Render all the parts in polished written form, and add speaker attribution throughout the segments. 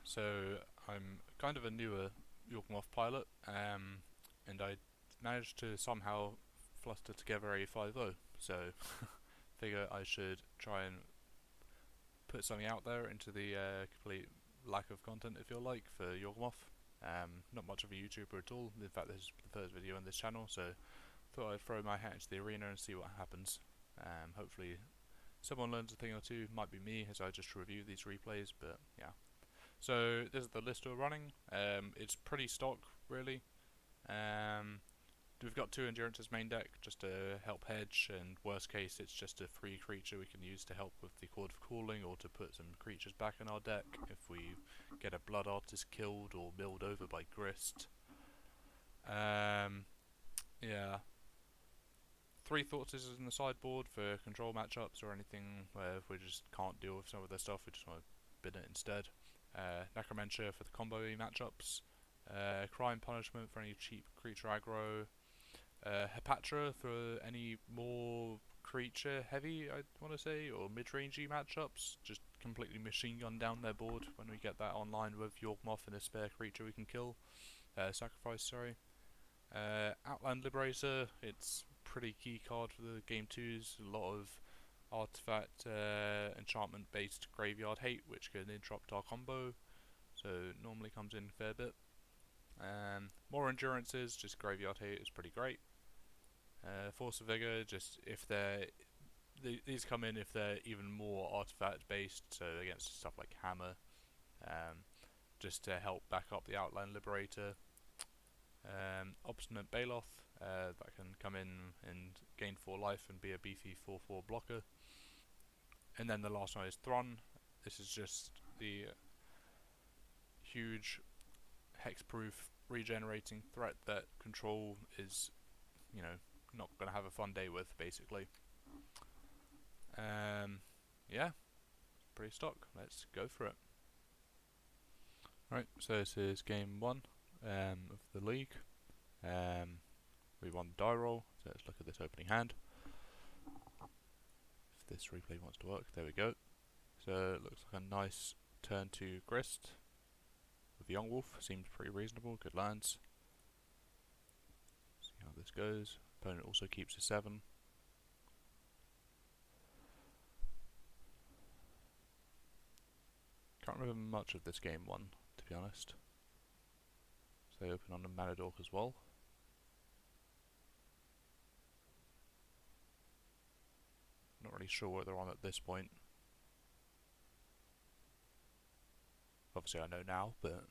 Speaker 1: So I'm kind of a newer Yawgmoth pilot, and I managed to somehow fluster together a 5.0. So figure I should try and put something out there into the complete lack of content, if you like, for Yawgmoth. Not much of a YouTuber at all. In fact, this is the first video on this channel, so thought I'd throw my hat into the arena and see what happens. Hopefully, someone learns a thing or two. Might be me, as I just review these replays, but yeah. So this is the list we're running. It's pretty stock, really. Um, we've got 2 endurances main deck just to help hedge, and worst case it's just a free creature we can use to help with the Chord of Calling or to put some creatures back in our deck if we get a Blood Artist killed or milled over by Grist. Yeah. 3 Thoughts is in the sideboard for control matchups or anything where if we just can't deal with some of their stuff, we just want to bin it instead. Necromancer for the combo matchups. Crime Punishment for any cheap creature aggro. Hepatra for any more creature heavy, I want to say, or mid-rangey matchups. Just completely machine gun down their board when we get that online with Yawgmoth and a spare creature we can kill. Sacrifice, sorry. Outland Liberator, it's pretty key card for the game 2s. A lot of artifact enchantment based graveyard hate which can interrupt our combo, so normally comes in a fair bit. More endurances, just graveyard hate is pretty great. Force of Vigor, just if they're these come in if they're even more artifact based, so against stuff like Hammer, just to help back up the Outland Liberator. Obstinate Baloth, that can come in and gain 4 life and be a beefy 4/4 blocker. And then the last one is Thron. This is just the huge hexproof regenerating threat that control is, not going to have a fun day with, basically. Yeah, pretty stock. Let's go for it. Right, so this is game 1 of the league. We won the die roll, so let's look at this opening hand. If this replay wants to work, there we go. So it looks like a nice turn to Grist with Yawgmoth. Seems pretty reasonable, good lands. See how this goes. Opponent also keeps a 7. Can't remember much of this game 1, to be honest. So they open on a Mana Dork as well. Not really sure what they're on at this point. Obviously I know now, but...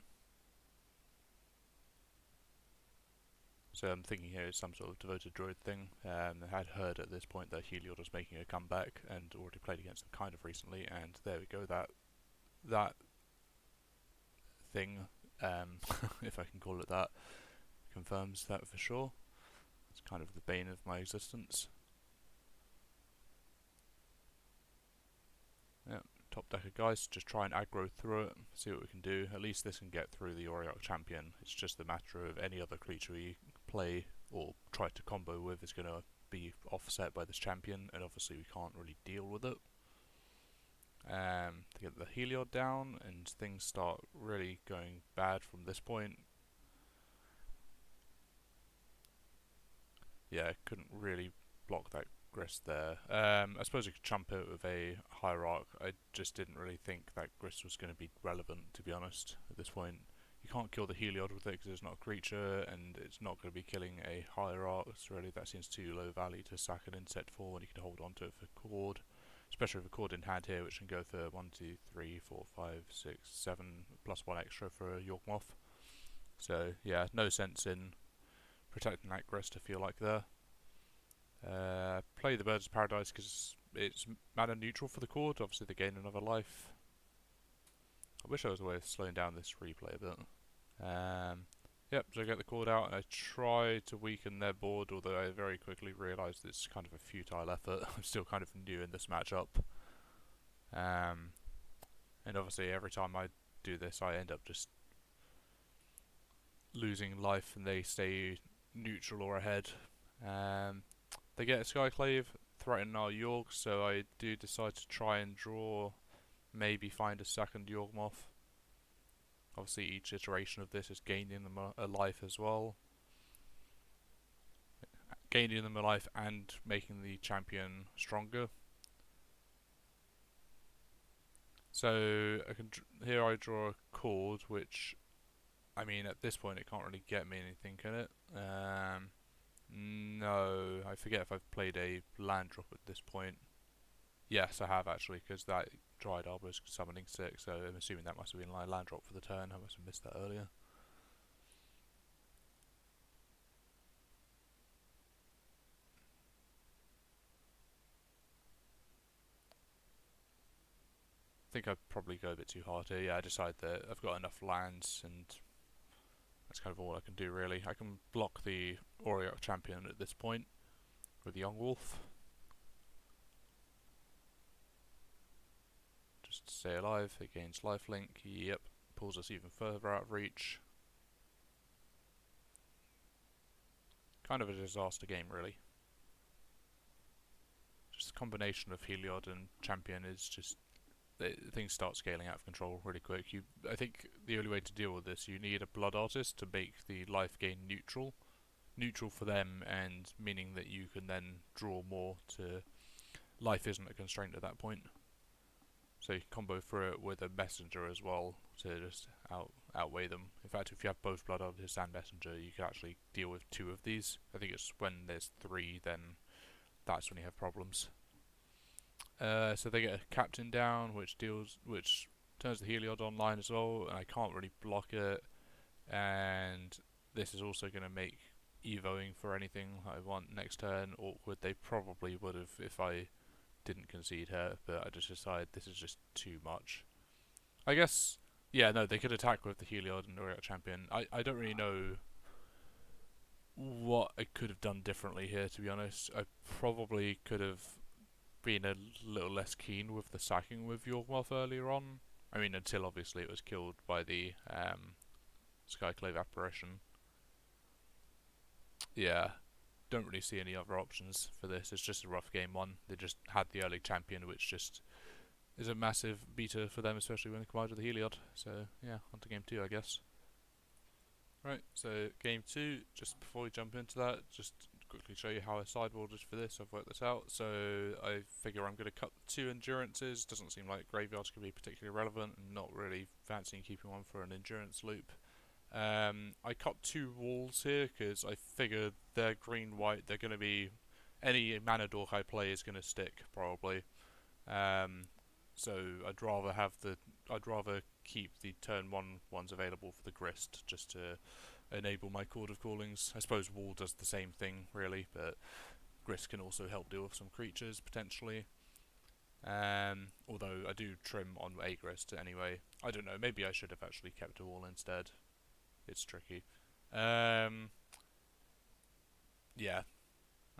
Speaker 1: So I'm thinking here is some sort of devoted druid thing. I had heard at this point that Heliod was making a comeback and already played against them kind of recently, and there we go, that thing, if I can call it that, confirms that for sure. It's kind of the bane of my existence. Yeah, top deck of Geist, just try and aggro through it, see what we can do. At least this can get through the Auriok champion. It's just the matter of any other creature we play or try to combo with is going to be offset by this champion, and obviously we can't really deal with it. To get the Heliod down, and things start really going bad from this point. Yeah, couldn't really block that Grist there. I suppose you could chump it with a Hierarch. I just didn't really think that Grist was going to be relevant, to be honest, at this point. You can't kill the Heliod with it because it's not a creature, and it's not going to be killing a Hierarch, so really that seems too low value to sack an insect for when you can hold on to it for Chord. Especially with a Chord in hand here, which can go for 1, 2, 3, 4, 5, 6, 7, plus 1 extra for a Yawgmoth. So yeah, no sense in protecting that Grist, I feel like there. Play the Birds of Paradise because it's mana neutral for the Chord. Obviously they gain another life. I wish there was a way of slowing down this replay a bit. Yep, so I get the Chord out and I try to weaken their board, although I very quickly realised it's kind of a futile effort. I'm still kind of new in this matchup. And obviously every time I do this I end up just losing life and they stay neutral or ahead. They get a Skyclave, threaten our York, so I do decide to try and draw, maybe find a second Yawgmoth. Obviously, each iteration of this is gaining them a life as well. Gaining them a life and making the champion stronger. So here I draw a chord, which, I mean, at this point it can't really get me anything, can it? No, I forget if I've played a land drop at this point. Yes, I have actually, because that Dried Arbor is summoning 6, so I'm assuming that must have been a land drop for the turn. I must have missed that earlier. I think I'd probably go a bit too hard here. Yeah, I decided that I've got enough lands, and that's kind of all I can do really. I can block the Auriok champion at this point with the Yawgmoth. Just to stay alive. It gains lifelink. Yep. Pulls us even further out of reach. Kind of a disaster game, really. Just the combination of Heliod and Champion is just... things start scaling out of control really quick. I think the only way to deal with this, you need a Blood Artist to make the life gain neutral. Neutral for them, and meaning that you can then draw more to... Life isn't a constraint at that point. So you can combo through it with a Messenger as well to just outweigh them. In fact, if you have both Blood Artist and Messenger, you can actually deal with 2 of these. I think it's when there's 3, then that's when you have problems. So they get a Captain down, which turns the Heliod online as well, and I can't really block it. And this is also going to make evoing for anything I want next turn awkward. They probably would have if I didn't concede her, but I just decided this is just too much. I guess, yeah, no, they could attack with the Heliod and Auriok champion. I don't really know what I could have done differently here, to be honest. I probably could have been a little less keen with the sacking with Yawgmoth earlier on. I mean, until obviously it was killed by the Skyclave apparition. Yeah, don't really see any other options for this. It's just a rough game 1. They just had the early champion, which just is a massive beater for them, especially when they come out with the Heliod. So yeah, on to game 2, I guess. Right, so game 2, just before we jump into that, just quickly show you how I sideboarded for this. I've worked this out. So I figure I'm going to cut 2 endurances. Doesn't seem like graveyards can be particularly relevant, and not really fancying keeping one for an endurance loop. I cut 2 walls here because I figured they're green-white. They're going to be... any mana dork I play is going to stick, probably. So I'd rather keep the turn 1 ones available for the Grist, just to enable my Chord of Callings. I suppose Wall does the same thing, really, but Grist can also help deal with some creatures, potentially. Although I do trim on a Grist anyway. I don't know, maybe I should have actually kept a Wall instead. It's tricky. Yeah,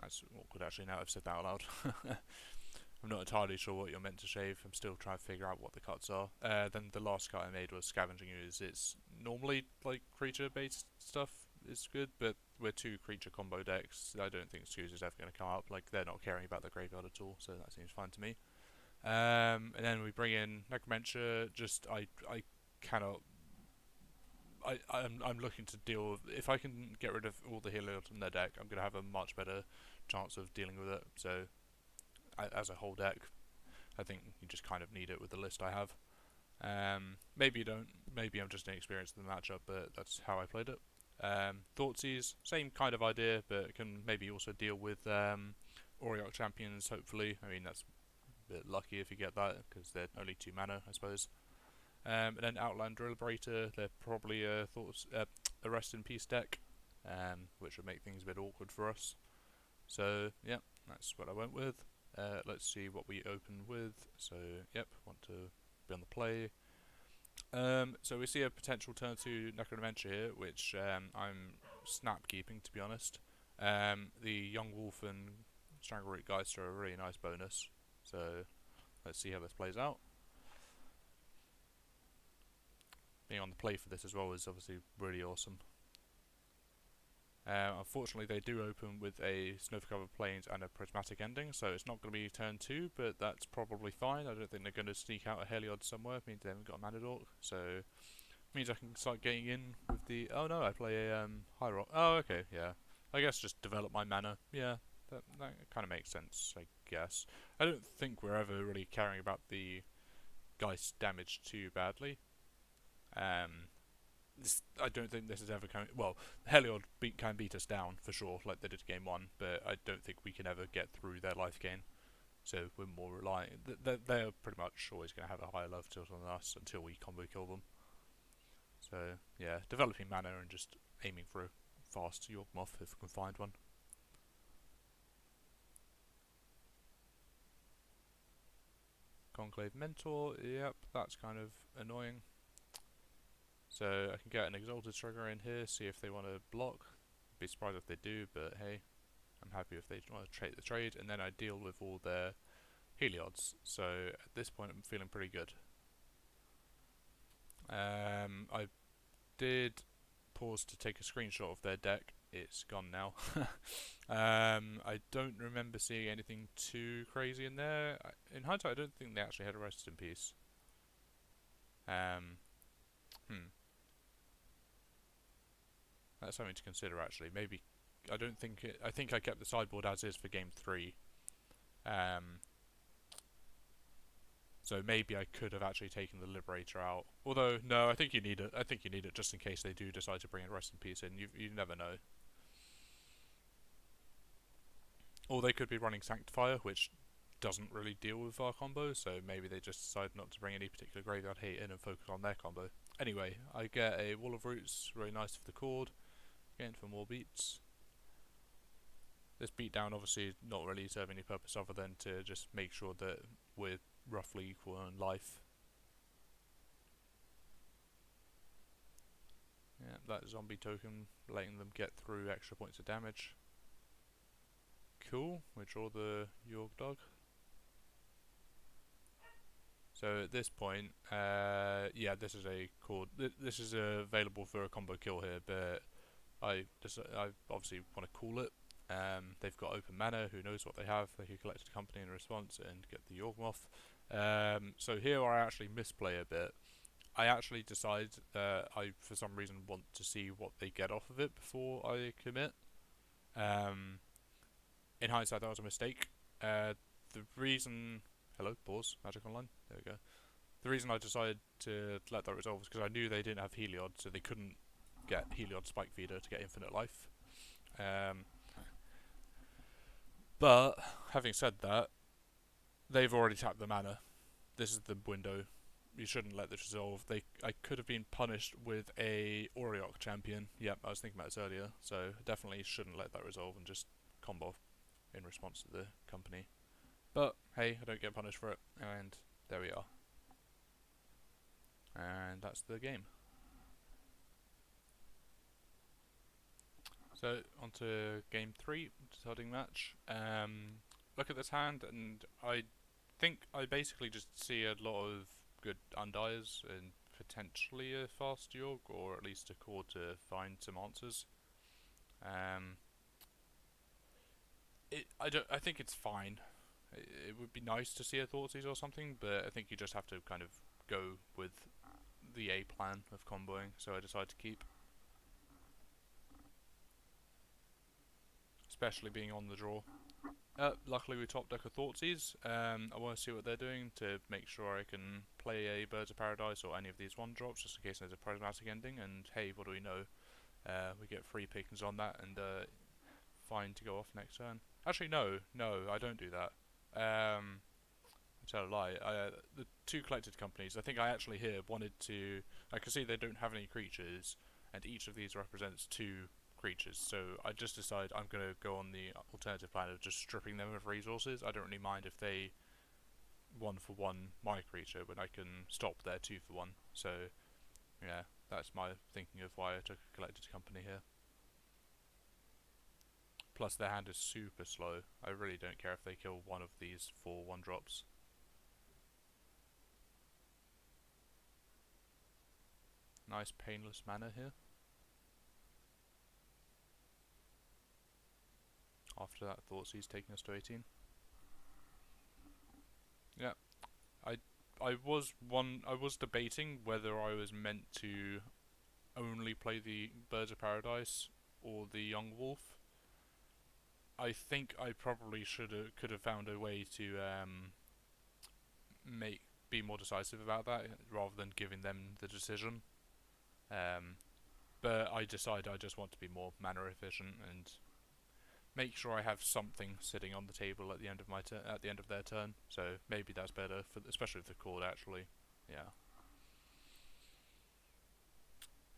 Speaker 1: that's awkward actually now I've said that out loud. I'm not entirely sure what you're meant to shave. I'm still trying to figure out what the cuts are. Then the last cut I made was Scavenging Ooze. It's normally like creature based stuff is good, but we're 2 creature combo decks. I don't think Ooze is ever going to come up. Like, they're not caring about the graveyard at all, so that seems fine to me. And then we bring in Necromancer. Just I cannot. I'm looking to deal with... if I can get rid of all the Heliod from their deck, I'm going to have a much better chance of dealing with it. So, as a whole deck, I think you just kind of need it with the list I have. Maybe you don't. Maybe I'm just inexperienced in the matchup, but that's how I played it. Thoughtseize, same kind of idea, but can maybe also deal with Auriok champions, hopefully. I mean, that's a bit lucky if you get that, because they're only 2 mana, I suppose. And then Outland Deliberator, they're probably a Rest in Peace deck, which would make things a bit awkward for us. So, yeah, that's what I went with. Let's see what we open with. So, yep, want to be on the play. So we see a potential turn 2 Necromancer here, which I'm snap keeping, to be honest. The Yawgmoth and Strangleroot Geist are a really nice bonus. So, let's see how this plays out. Being on the play for this as well is obviously really awesome. Unfortunately, they do open with a Snow-Covered Plains and a Prismatic Ending, so it's not going to be turn 2, but that's probably fine. I don't think they're going to sneak out a Heliod somewhere. It means they haven't got a Mana Dork, so Means I can start getting in with the. Oh no, I play a high rock. Oh okay, yeah. I guess just develop my mana. Yeah, that kind of makes sense. I guess. I don't think we're ever really caring about the Geist damage too badly. I don't think this is ever coming. Well, Heliod can beat us down for sure, like they did game one, but I don't think we can ever get through their life gain. So we're more reliant. They're pretty much always going to have a higher love tilt on us until we combo kill them. So yeah, developing mana and just aiming for a fast Yawgmoth if we can find one. Conclave Mentor, yep, that's kind of annoying. So I can get an Exalted Trigger in here, see if they want to block. Be surprised if they do, but hey, I'm happy if they want to trade the trade, and then I deal with all their Heliods. So at this point I'm feeling pretty good. I did pause to take a screenshot of their deck. It's gone now. I don't remember seeing anything too crazy in there. In hindsight, I don't think they actually had a Rest in Peace. That's something to consider actually. Maybe I don't think it. I think I kept the sideboard as is for game 3. So maybe I could have actually taken the Liberator out. Although no, I think you need it. I think you need it just in case they do decide to bring a Rest in Peace in. You never know. Or they could be running Sanctifier, which doesn't really deal with our combo, so maybe they just decide not to bring any particular graveyard hate in and focus on their combo. Anyway, I get a Wall of Roots, really nice for the chord, again for more beats. This beatdown obviously not really serving any purpose other than to just make sure that we're roughly equal in life. Yeah, that zombie token, letting them get through extra points of damage. Cool, we draw the York Dog. So at this point, yeah, this is a chord. This is available for a combo kill here, but I obviously want to cool it. They've got open mana. Who knows what they have? They can collect a company in response and get the Yawgmoth. So here I actually misplay a bit. I actually decide that I, for some reason, want to see what they get off of it before I commit. In hindsight, that was a mistake. The reason... Hello, pause, Magic Online. There we go. The reason I decided to let that resolve was because I knew they didn't have Heliod, so they couldn't get Heliod Spike Feeder to get infinite life. But, having said that, they've already tapped the mana. This is the window. You shouldn't let this resolve. I could have been punished with a Auriok champion. Yep, I was thinking about this earlier. So definitely shouldn't let that resolve and just combo in response to the company. But hey, I don't get punished for it, and there we are. And that's the game. So on to game 3, deciding match. Look at this hand, and I think I basically just see a lot of good undies and potentially a fast York, or at least a core to find some answers. I think it's fine. It would be nice to see a Thoughtseize or something, but I think you just have to kind of go with the A plan of comboing, so I decided to keep. Especially being on the draw. Luckily we top deck a Thoughtseize. I want to see what they're doing to make sure I can play a Birds of Paradise or any of these 1-drops, just in case there's a Prismatic ending, and hey, what do we know? We get free pickings on that, and fine to go off next turn. Actually, no, I don't do that. I tell a lie. The 2 collected companies, I think I actually here wanted to... I can see they don't have any creatures, and each of these represents 2 creatures, so I just decided I'm going to go on the alternative plan of just stripping them of resources. I don't really mind if they 1-for-1 my creature, but I can stop their 2-for-1. So yeah, that's my thinking of why I took a collected company here. Plus their hand is super slow. I really don't care if they kill one of these 4 1-drops. Nice painless mana here. After that, Thoughtseize taking us to 18. Yeah, I was debating whether I was meant to only play the Birds of Paradise or the Young Wolf. I think I probably could have found a way to make be more decisive about that rather than giving them the decision. Um, but I decided I just want to be more mana efficient and make sure I have something sitting on the table at the end of at the end of their turn. So maybe that's better for especially with the cord actually. Yeah.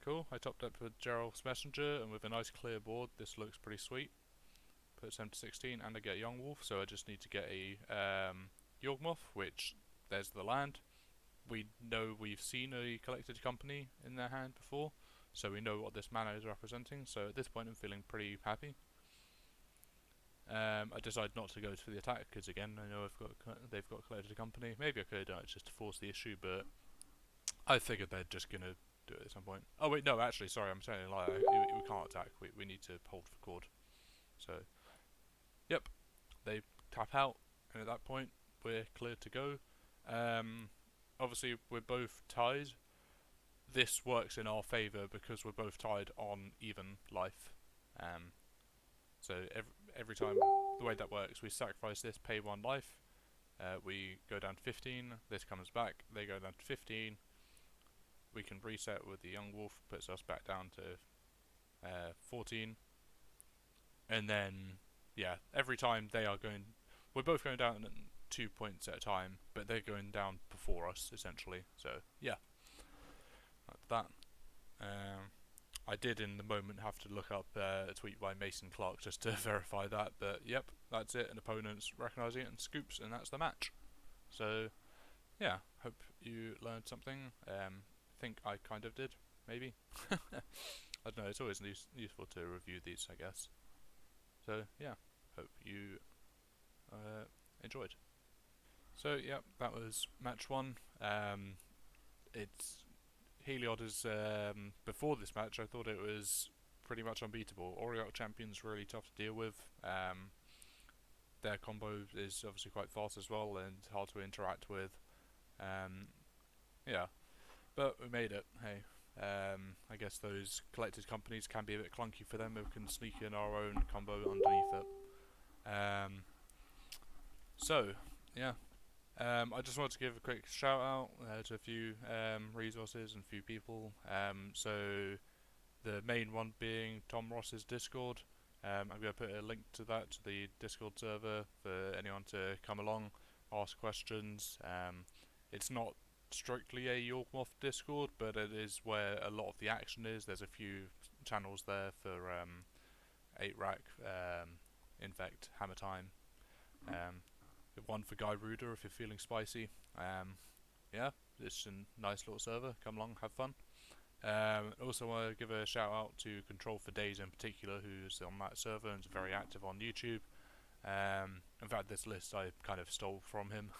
Speaker 1: Cool. I topped up with Gerald's Messenger and with a nice clear board. This looks pretty sweet. Put 7 to 16 and I get Young Wolf, so I just need to get a Yawgmoth, which there's the land. We know we've seen a collected company in their hand before, so we know what this mana is representing, so at this point I'm feeling pretty happy. I decided not to go for the attack because again I know they've got collected company. Maybe I could have done it just to force the issue, but I figured they're just gonna do it at some point. Oh wait, no, actually, sorry, I'm telling a lie. We can't attack. We need to hold for cord. So, yep, they tap out, and at that point we're clear to go. Obviously, we're both tied. This works in our favour because we're both tied on even life. So every time, the way that works, we sacrifice this, pay 1 life. We go down to 15. This comes back. They go down to 15. We can reset with the Young Wolf, puts us back down to 14. And then, yeah, every time we're both going down at 2 points at a time, but they're going down before us, essentially. So, yeah, that's that. I did in the moment have to look up a tweet by Mason Clark just to verify that, but yep, that's it. An opponent's recognising it and scoops, and that's the match. So, yeah, hope you learned something. I think I kind of did, maybe. I don't know, it's always useful to review these, I guess. So, yeah, hope you enjoyed. So, yeah, that was match 1. It's Heliod is before this match. I thought it was pretty much unbeatable. Oriok Champion's really tough to deal with. Their combo is obviously quite fast as well and hard to interact with. Yeah, but we made it. Hey, I guess those collected companies can be a bit clunky for them. We can sneak in our own combo underneath it. So, yeah. I just wanted to give a quick shout out to a few resources and a few people. So the main one being Tom Ross's Discord. I'm going to put a link to that, to the Discord server, for anyone to come along, ask questions. It's not strictly a Yawgmoth Discord, but it is where a lot of the action is. There's a few channels there for 8-rack, Infect, Hammer Time. One for Guy Ruder if you're feeling spicy. Yeah, it's a nice little server. Come along, have fun. Also want to give a shout out to Control for Days in particular, who's on that server and is very active on YouTube. In fact, this list I kind of stole from him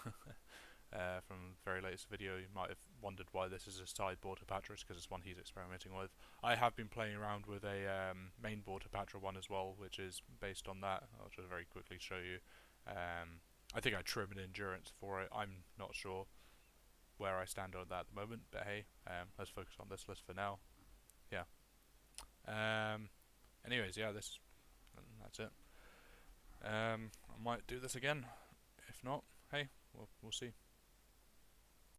Speaker 1: from the very latest video. You might have wondered why this is a sideboard Hepatris, because it's one he's experimenting with. I have been playing around with a main board Hepatra one as well, which is based on that. I'll just very quickly show you. I think I trim an endurance for it. I'm not sure where I stand on that at the moment, but hey, let's focus on this list for now. Yeah. Anyways, yeah, that's it. I might do this again. If not, hey, we'll see.